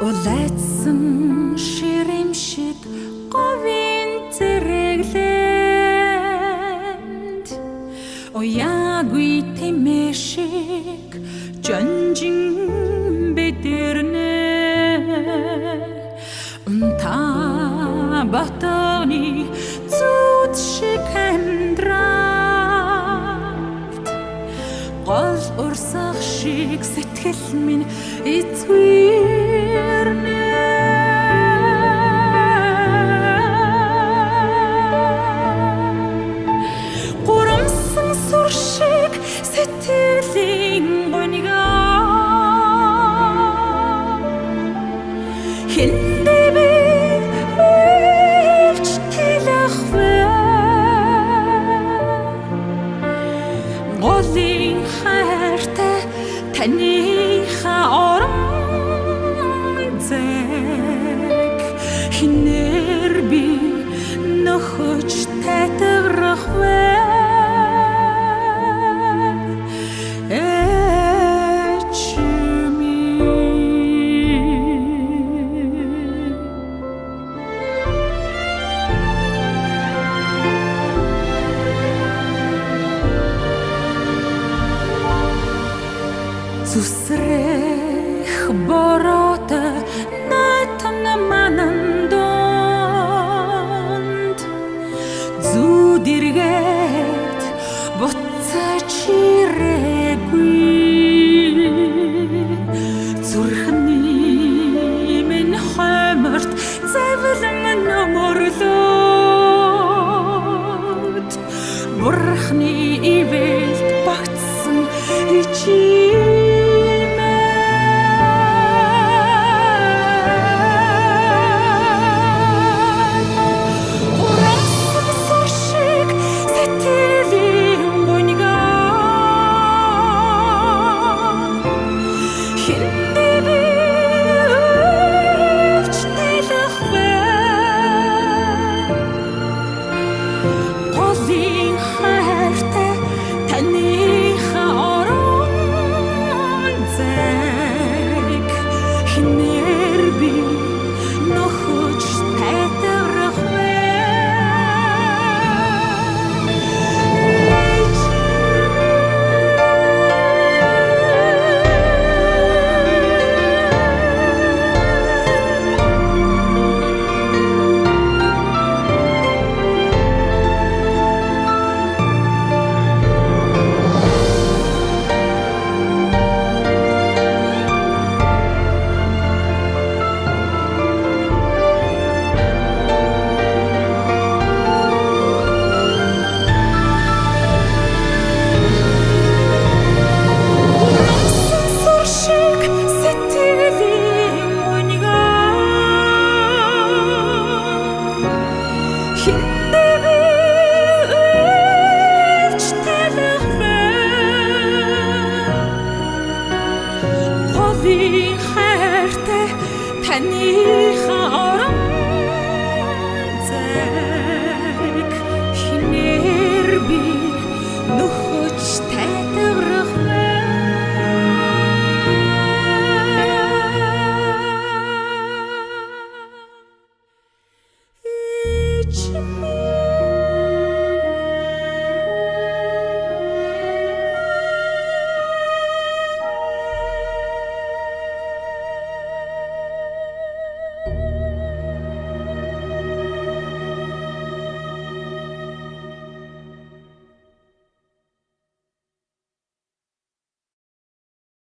Улайдсан ширээмшиг говийн зэрэглэнд уяагүй тэмэшиг жонжин бэдэрнэ унта батоны зүуд шиг амьдралд гол урсах шиг сэтгэл минь эцгүүрнэ гурамсан сур шиг сэтгэлийн гонигаа хиндэ би үйлч тэлэхвэ голын хайртай таныхаа орон зэг хинээр би нөхөж татварах вэ зүсрэх бороотой найтан манандонд зүуд эргээд буцаж ирээгүй зүрхний минь хойморт завлан номорлоод бурхны ивэлд багтсан ичи таныхаа орон зэг хинээр би нөх